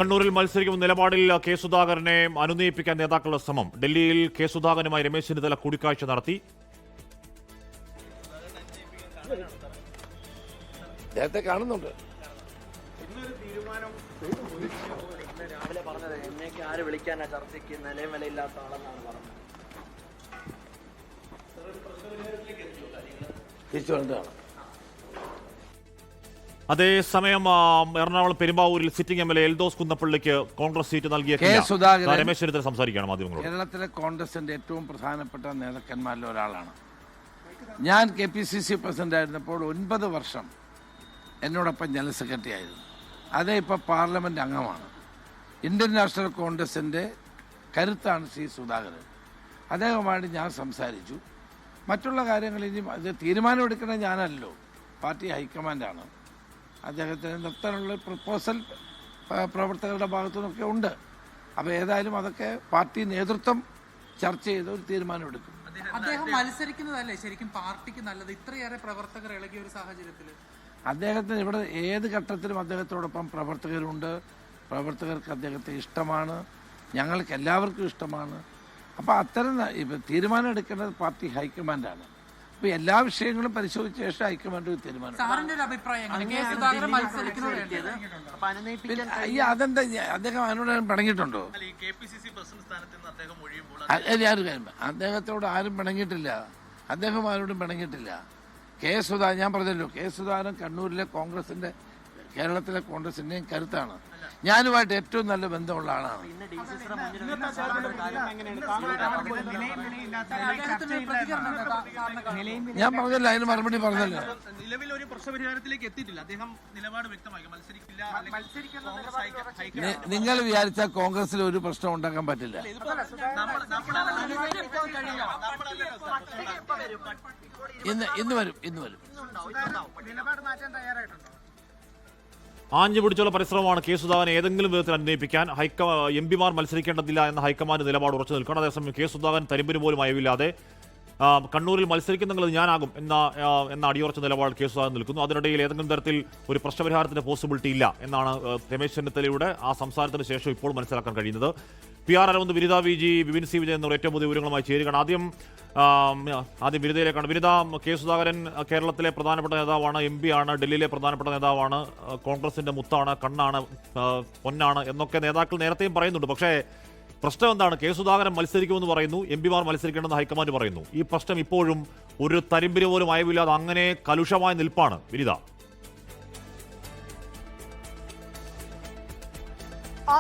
കണ്ണൂരിൽ മത്സരിക്കുന്ന നിലപാടിൽ കെ സുധാകരനെ അനുനയിപ്പിക്കാൻ നേതാക്കളുടെ ശ്രമം. ഡൽഹിയിൽ കെ സുധാകരനുമായി രമേശ് ചെന്നിത്തല കൂടിക്കാഴ്ച നടത്തി. നേരത്തെ കാണുന്നുണ്ട്. രാവിലെ പറഞ്ഞത് എന്നെയൊക്കെ ആര് വിളിക്കാനാ ചർച്ചയ്ക്ക് നിലയും വിലയില്ലാത്ത ആളെന്നാണ് പറഞ്ഞത്. തിരിച്ചു വന്നിട്ടാണ്. അതേസമയം എറണാകുളം പെരുമ്പാവൂരിൽ സിറ്റിംഗ് എംഎൽഎ എൽദോസ് കുന്നപ്പള്ളിക്ക് കോൺഗ്രസ് സീറ്റ് നൽകിയ രമേശ് ചെന്നിത്തല സംസാരിക്കുകയാണ് മാധ്യമങ്ങളോട്. കേരളത്തിലെ കോൺഗ്രസിന്റെ ഏറ്റവും പ്രധാനപ്പെട്ട നേതാക്കന്മാരിൽ ഒരാളാണ്. ഞാൻ KPCC പ്രസിഡന്റ് ആയിരുന്നപ്പോൾ 9 വർഷം എന്നോടൊപ്പം ജനറൽ സെക്രട്ടറി ആയിരുന്നു. അതേ ഇപ്പോൾ പാർലമെന്റ് അംഗമാണ്. ഇന്ത്യൻ നാഷണൽ കോൺഗ്രസിന്റെ കരുത്താണ് ശ്രീ സുധാകരൻ. അദ്ദേഹവുമായിട്ട് ഞാൻ സംസാരിച്ചു. മറ്റുള്ള കാര്യങ്ങൾ ഇനി അത് തീരുമാനമെടുക്കുന്നത് ഞാനല്ലോ, പാർട്ടി ഹൈക്കമാൻഡാണ്. അദ്ദേഹത്തിന് നിർത്താനുള്ള പ്രപ്പോസൽ പ്രവർത്തകരുടെ ഭാഗത്തുനിന്നൊക്കെ ഉണ്ട്. അപ്പോൾ ഏതായാലും അതൊക്കെ പാർട്ടി നേതൃത്വം ചർച്ച ചെയ്ത് ഒരു തീരുമാനമെടുക്കും. അദ്ദേഹം മത്സരിക്കുന്നതല്ലേ ശരിക്കും പാർട്ടിക്ക് നല്ലത്, ഇത്രയേറെ പ്രവർത്തകർ ഇളകിയ ഒരു സാഹചര്യത്തിൽ? അദ്ദേഹത്തിന് ഇവിടെ ഏത് ഘട്ടത്തിലും അദ്ദേഹത്തോടൊപ്പം പ്രവർത്തകരുണ്ട്. പ്രവർത്തകർക്ക് അദ്ദേഹത്തെ ഇഷ്ടമാണ്, ഞങ്ങൾക്ക് എല്ലാവർക്കും ഇഷ്ടമാണ്. അപ്പോൾ അത്തരം തീരുമാനം എടുക്കേണ്ടത് പാർട്ടി ഹൈക്കമാൻഡാണ്. അപ്പോൾ എല്ലാ വിഷയങ്ങളും പരിശോധിച്ച ശേഷം ഹൈക്കമാൻഡ് തീരുമാനം. അതെന്താ, അദ്ദേഹം അതിനോട് പിണങ്ങിയിട്ടുണ്ടോ? അദ്ദേഹത്തോട് ആരും പിണങ്ങിയിട്ടില്ല. അദ്ദേഹം ആരോടും പിണങ്ങിയിട്ടില്ല. ഞാൻ പറഞ്ഞല്ലോ, കെ സുധാകരൻ കണ്ണൂരിലെ കോൺഗ്രസിന്റെ, കേരളത്തിലെ കോൺഗ്രസിന്റെയും കരുത്താണ്. ഞാനുമായിട്ട് ഏറ്റവും നല്ല ബന്ധമുള്ള ആളാണ്. ഞാൻ പറഞ്ഞല്ലോ, അതിന് മറുപടി പറഞ്ഞല്ലോ. നിലവിൽ ഒരു പ്രശ്നപരിഹാരത്തിലേക്ക് എത്തിയിട്ടില്ല. അദ്ദേഹം നിലപാട് വ്യക്തമാക്കി മത്സരിക്കില്ല. നിങ്ങൾ വിചാരിച്ചാൽ കോൺഗ്രസിൽ ഒരു പ്രശ്നം ഉണ്ടാക്കാൻ പറ്റില്ല. ഇന്ന് വരും. ആഞ്ഞു പിടിച്ചുള്ള പരിശ്രമമാണ് കെ സുധാകരനെ ഏതെങ്കിലും വിധത്തിൽ അന്വയിപ്പിക്കാൻ. എംപിമാർ മത്സരിക്കേണ്ടതില്ല എന്ന ഹൈക്കമാൻഡ് നിലപാട് ഉറച്ചു നിൽക്കണം. അതേസമയം കെ സുധാകരൻ തരിമ്പിന് പോലും അയവില്ലാതെ കണ്ണൂരിൽ മത്സരിക്കുന്നെങ്കിൽ ഞാനാകും എന്ന അടിയുറച്ച നിലപാട് കെ സുധാകരൻ നിൽക്കുന്നു. അതിനിടയിൽ ഏതെങ്കിലും തരത്തിൽ ഒരു പ്രശ്നപരിഹാരത്തിന്റെ പോസിബിലിറ്റി ഇല്ല എന്നാണ് രമേശ് ചെന്നിത്തലയുടെ ആ സംസാരത്തിന് ശേഷം ഇപ്പോൾ മനസ്സിലാക്കാൻ കഴിയുന്നത്. PR Aravind, Vinitha VG, Vipin C Vijayan എന്നിവർ ഏറ്റവും പുതിയ വിവരങ്ങളുമായി ചേരുകയാണ്. ആദ്യം വിനിതയിലേക്കാണ്. വിനിത, കെ സുധാകരൻ കേരളത്തിലെ പ്രധാനപ്പെട്ട നേതാവാണ്, MP ആണ്, ഡൽഹിയിലെ പ്രധാനപ്പെട്ട നേതാവാണ്, കോൺഗ്രസിന്റെ മുത്താണ്, കണ്ണാണ്, പൊന്നാണ് എന്നൊക്കെ നേതാക്കൾ നേരത്തെയും പറയുന്നുണ്ട്. പക്ഷേ പ്രശ്നം എന്താണ്? കെ സുധാകരൻ മത്സരിക്കുമെന്ന് പറയുന്നു, MP മാർ മത്സരിക്കേണ്ടെന്ന് ഹൈക്കമാൻഡ് പറയുന്നു. ഈ പ്രശ്നം ഇപ്പോഴും ഒരു തരിമ്പിന് പോലും അയവില്ലാതെ അങ്ങനെ കലുഷമായ നിൽപ്പാണ്. വിനിത,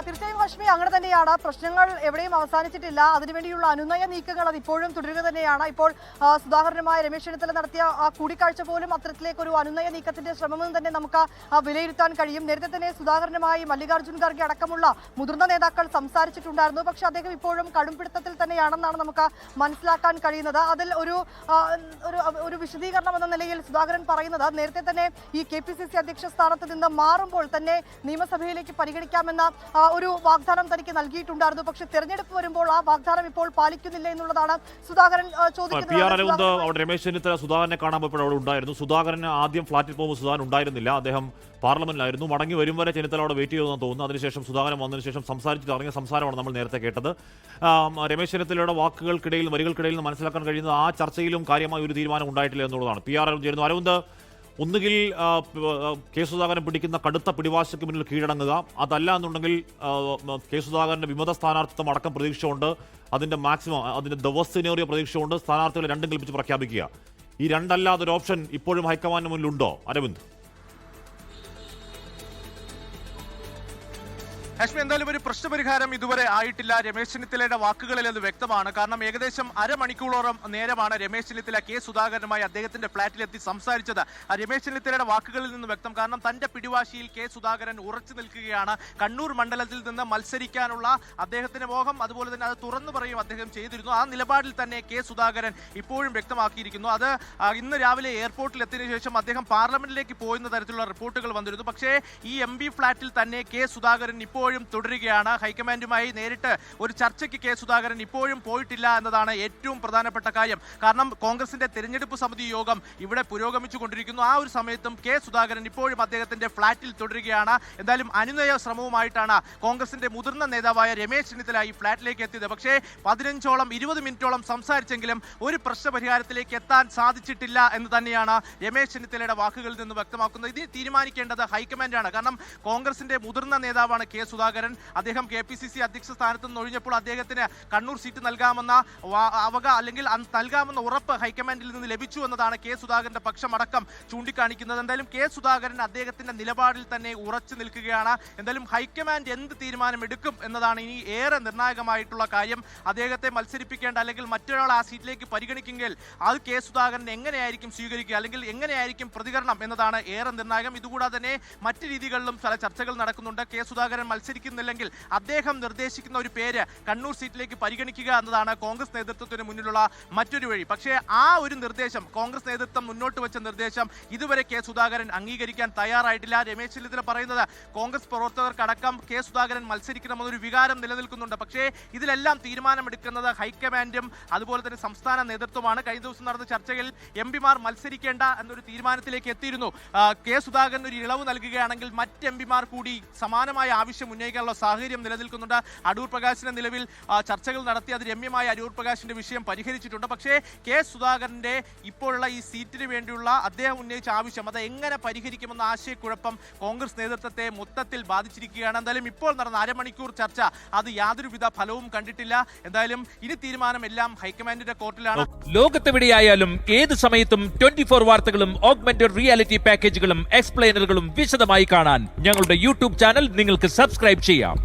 തീർച്ചയായും ഹാഷ്മി, അങ്ങനെ തന്നെയാണ്. പ്രശ്നങ്ങൾ എവിടെയും അവസാനിച്ചിട്ടില്ല. അതിനുവേണ്ടിയുള്ള അനുനയ നീക്കങ്ങൾ അത് ഇപ്പോഴും തുടരുക തന്നെയാണ്. ഇപ്പോൾ സുധാകരനുമായി രമേശ് ചെന്നിത്തല നടത്തിയ ആ കൂടിക്കാഴ്ച പോലും അത്തരത്തിലേക്കൊരു അനുനയ നീക്കത്തിന്റെ ശ്രമമെന്ന് തന്നെ നമുക്ക് വിലയിരുത്താൻ കഴിയും. നേരത്തെ തന്നെ സുധാകരനുമായി മല്ലികാർജ്ജുൻ ഖാർഗെ അടക്കമുള്ള മുതിർന്ന നേതാക്കൾ സംസാരിച്ചിട്ടുണ്ടായിരുന്നു. പക്ഷെ അദ്ദേഹം ഇപ്പോഴും കടുംപിടുത്തത്തിൽ തന്നെയാണെന്നാണ് നമുക്ക് മനസ്സിലാക്കാൻ കഴിയുന്നത്. അതിൽ ഒരു വിശദീകരണം എന്ന നിലയിൽ സുധാകരൻ പറയുന്നത്, നേരത്തെ തന്നെ ഈ KPCC അധ്യക്ഷ സ്ഥാനത്ത് നിന്ന് മാറുമ്പോൾ തന്നെ നിയമസഭയിലേക്ക് പരിഗണിക്കാമെന്ന ഒരു വാഗ്ദാനം തനിക്ക് നൽകിയിട്ടുണ്ടായിരുന്നു. പക്ഷെ തെരഞ്ഞെടുപ്പ് വരുമ്പോൾ ആ വാഗ്ദാനം ഇപ്പോൾ പാലിക്കുന്നില്ല എന്നുള്ളതാണ് സുധാകരൻ ചോദിക്കുന്നത്. PR അരവിന്ദ് അവിടെ രമേശ് ചെന്നിത്തല സുധാകരനെ കാണാൻ പോയപ്പോൾ അവിടെ ഉണ്ടായിരുന്നു. സുധാകരൻ ആദ്യം ഫ്ളാറ്റിൽ പോകുമ്പോൾ സുധാകരൻ ഉണ്ടായിരുന്നില്ല, അദ്ദേഹം പാർലമെന്റിലായിരുന്നു. മടങ്ങി വരും വരെ ചെന്നിത്തല അവിടെ വെയിറ്റ് ചെയ്തെന്ന് തോന്നുന്നു. അതിനുശേഷം സുധാകരൻ വന്നതിന് ശേഷം സംസാരിച്ചിട്ട് ഇറങ്ങിയ സംസാരമാണ് നമ്മൾ നേരത്തെ കേട്ടത്. രമേശ് ചെന്നിത്തലയുടെ വരികൾക്കിടയിൽ നിന്ന് മനസ്സിലാക്കാൻ കഴിയുന്നത് ആ ചർച്ചയിലും കാര്യമായ ഒരു തീരുമാനം ഉണ്ടായിട്ടില്ല എന്നുള്ളതാണ്. PR അരവിന്ദ് ചേരുന്നു. അരവിന്ദ്, ഒന്നുകിൽ കെ സുധാകരൻ പിടിക്കുന്ന കടുത്ത പിടിവാശിക്ക് മുന്നിൽ കീഴടങ്ങുക, അതല്ല എന്നുണ്ടെങ്കിൽ കെ സുധാകരന്റെ വിമത സ്ഥാനാർത്ഥിത്വം അടക്കം പ്രതീക്ഷയുണ്ട്, അതിന്റെ മാക്സിമം, അതിന്റെ ദിവസത്തിനേറിയ പ്രതീക്ഷയുണ്ട്, സ്ഥാനാർത്ഥികളെ രണ്ടും കൽപ്പിച്ച് പ്രഖ്യാപിക്കുക. ഈ രണ്ടല്ലാതൊരു ഓപ്ഷൻ ഇപ്പോഴും ഹൈക്കമാൻഡിന് മുന്നിലുണ്ടോ അരവിന്ദ്? ഹാഷ്മി, എന്തായാലും ഒരു പ്രശ്നപരിഹാരം ഇതുവരെ ആയിട്ടില്ല. രമേശ് ചെന്നിത്തലയുടെ വാക്കുകളിൽ അത് വ്യക്തമാണ്. കാരണം ഏകദേശം അരമണിക്കൂറോളം നേരമാണ് രമേശ് ചെന്നിത്തല കെ സുധാകരനുമായി അദ്ദേഹത്തിന്റെ ഫ്ളാറ്റിലെത്തി സംസാരിച്ചത്. രമേശ് ചെന്നിത്തലയുടെ വാക്കുകളിൽ നിന്ന് വ്യക്തം. കാരണം തന്റെ പിടിവാശിയിൽ കെ സുധാകരൻ ഉറച്ചു നിൽക്കുകയാണ്. കണ്ണൂർ മണ്ഡലത്തിൽ നിന്ന് മത്സരിക്കാനുള്ള അദ്ദേഹത്തിന്റെ മോഹം, അതുപോലെ തന്നെ അത് തുറന്നു പറയും അദ്ദേഹം ചെയ്തിരുന്നു. ആ നിലപാടിൽ തന്നെ കെ സുധാകരൻ ഇപ്പോഴും വ്യക്തമാക്കിയിരിക്കുന്നു. അത് ഇന്ന് രാവിലെ എയർപോർട്ടിൽ എത്തിയതിനു ശേഷം അദ്ദേഹം പാർലമെന്റിലേക്ക് പോയെന്ന തരത്തിലുള്ള റിപ്പോർട്ടുകൾ വന്നിരുന്നു. പക്ഷേ ഈ MP ഫ്ളാറ്റിൽ തന്നെ കെ സുധാകരൻ ഇപ്പോൾ ഇപ്പോഴും തുടരുകയാണ്. ഹൈക്കമാൻഡുമായി നേരിട്ട് ഒരു ചർച്ചയ്ക്ക് കെ സുധാകരൻ ഇപ്പോഴും പോയിട്ടില്ല എന്നതാണ് ഏറ്റവും പ്രധാനപ്പെട്ട കാര്യം. കാരണം കോൺഗ്രസിന്റെ തെരഞ്ഞെടുപ്പ് സമിതി യോഗം ഇവിടെ പുരോഗമിച്ചുകൊണ്ടിരിക്കുന്നു. ആ ഒരു സമയത്തും കെ സുധാകരൻ ഇപ്പോഴും അദ്ദേഹത്തിന്റെ ഫ്ളാറ്റിൽ തുടരുകയാണ്. എന്തായാലും അനുനയ ശ്രമവുമായിട്ടാണ് കോൺഗ്രസിന്റെ മുതിർന്ന നേതാവായ രമേശ് ചെന്നിത്തല ഈ ഫ്ളാറ്റിലേക്ക് എത്തിയത്. പക്ഷേ 20 മിനിറ്റോളം സംസാരിച്ചെങ്കിലും ഒരു പ്രശ്നപരിഹാരത്തിലേക്ക് എത്താൻ സാധിച്ചിട്ടില്ല എന്ന് തന്നെയാണ് രമേശ് ചെന്നിത്തലയുടെ വാക്കുകളിൽ നിന്ന് വ്യക്തമാക്കുന്നത്. ഇത് തീരുമാനിക്കേണ്ടത് ഹൈക്കമാൻഡാണ്. കാരണം കോൺഗ്രസിന്റെ മുതിർന്ന നേതാവാണ് കെ സുധാകരൻ. അദ്ദേഹം KPCC അധ്യക്ഷ സ്ഥാനത്ത് നിന്ന് ഒഴിഞ്ഞപ്പോൾ അദ്ദേഹത്തിന് കണ്ണൂർ സീറ്റ് നൽകാമെന്ന അല്ലെങ്കിൽ നൽകാമെന്ന ഉറപ്പ് ഹൈക്കമാൻഡിൽ നിന്ന് ലഭിച്ചു എന്നതാണ് കെ സുധാകരന്റെ പക്ഷമടക്കം ചൂണ്ടിക്കാണിക്കുന്നത്. എന്തായാലും കെ സുധാകരൻ അദ്ദേഹത്തിന്റെ നിലപാടിൽ തന്നെ ഉറച്ചു നിൽക്കുകയാണ്. എന്തായാലും ഹൈക്കമാൻഡ് എന്ത് തീരുമാനമെടുക്കും എന്നതാണ് ഇനി ഏറെ നിർണായകമായിട്ടുള്ള കാര്യം. അദ്ദേഹത്തെ മത്സരിപ്പിക്കേണ്ട അല്ലെങ്കിൽ മറ്റൊരാൾ ആ സീറ്റിലേക്ക് പരിഗണിക്കുമെങ്കിൽ അത് കെ സുധാകരൻ എങ്ങനെയായിരിക്കും സ്വീകരിക്കുക അല്ലെങ്കിൽ എങ്ങനെയായിരിക്കും പ്രതികരണം എന്നതാണ് ഏറെ നിർണായകം. ഇതുകൂടാതെ തന്നെ മറ്റ് രീതികളിലും പല ചർച്ചകൾ നടക്കുന്നുണ്ട്. കെ സുധാകരൻ മത്സരിക്കുന്നില്ലെങ്കിൽ അദ്ദേഹം നിർദ്ദേശിക്കുന്ന ഒരു പേര് കണ്ണൂർ സീറ്റിലേക്ക് പരിഗണിക്കുക എന്നതാണ് കോൺഗ്രസ് നേതൃത്വത്തിന് മുന്നിലുള്ള മറ്റൊരു വഴി. പക്ഷേ ആ ഒരു നിർദ്ദേശം കോൺഗ്രസ് നേതൃത്വം മുന്നോട്ട് വെച്ച നിർദ്ദേശം ഇതുവരെ കെ സുധാകരൻ അംഗീകരിക്കാൻ തയ്യാറായിട്ടില്ല. രമേശ് ചെന്നിത്തല പറയുന്നത് കോൺഗ്രസ് പ്രവർത്തകർക്കടക്കം കെ സുധാകരൻ മത്സരിക്കണമെന്നൊരു വികാരം നിലനിൽക്കുന്നുണ്ട്. പക്ഷേ ഇതിലെല്ലാം തീരുമാനമെടുക്കുന്നത് ഹൈക്കമാൻഡും അതുപോലെ തന്നെ സംസ്ഥാന നേതൃത്വമാണ്. കഴിഞ്ഞ ദിവസം നടന്ന ചർച്ചകളിൽ എംപിമാർ മത്സരിക്കേണ്ട എന്നൊരു തീരുമാനത്തിലേക്ക് എത്തിയിരുന്നു. കെ സുധാകരൻ ഒരു ഇളവ് നൽകുകയാണെങ്കിൽ മറ്റ് എംപിമാർ കൂടി സമാനമായ ആവശ്യം ഉന്നയിക്കാനുള്ള സാഹചര്യം നിലനിൽക്കുന്നുണ്ട്. അടൂർ പ്രകാശിന്റെ നിലവിൽ ചർച്ചകൾ നടത്തി അത് രമ്യമായ അടൂർ പ്രകാശിന്റെ വിഷയം പരിഹരിച്ചിട്ടുണ്ട്. പക്ഷേ കെ സുധാകരന്റെ ഇപ്പോഴുള്ള ഈ സീറ്റിന് വേണ്ടിയുള്ള അദ്ദേഹം ഉന്നയിച്ച ആവശ്യം അത് എങ്ങനെ പരിഹരിക്കുമെന്ന ആശയക്കുഴപ്പം കോൺഗ്രസ് നേതൃത്വത്തെ മൊത്തത്തിൽ ബാധിച്ചിരിക്കുകയാണ്. എന്തായാലും ഇപ്പോൾ നടന്ന അരമണിക്കൂർ ചർച്ച അത് യാതൊരുവിധ ഫലവും കണ്ടിട്ടില്ല. എന്തായാലും ഇനി തീരുമാനം എല്ലാം ഹൈക്കമാൻഡിന്റെ കോർട്ടിലാണ്. ലോകത്തെവിടെയായാലും ഏത് സമയത്തും 24 വാർത്തകളും ഓഗ്മെന്റഡ് റിയാലിറ്റി പാക്കേജുകളും എക്സ്പ്ലെയിനറുകളും വിശദമായി കാണാൻ ഞങ്ങളുടെ യൂട്യൂബ് ചാനൽ നിങ്ങൾക്ക് സബ്സ്ക്രൈബ് ചെയ്യാം.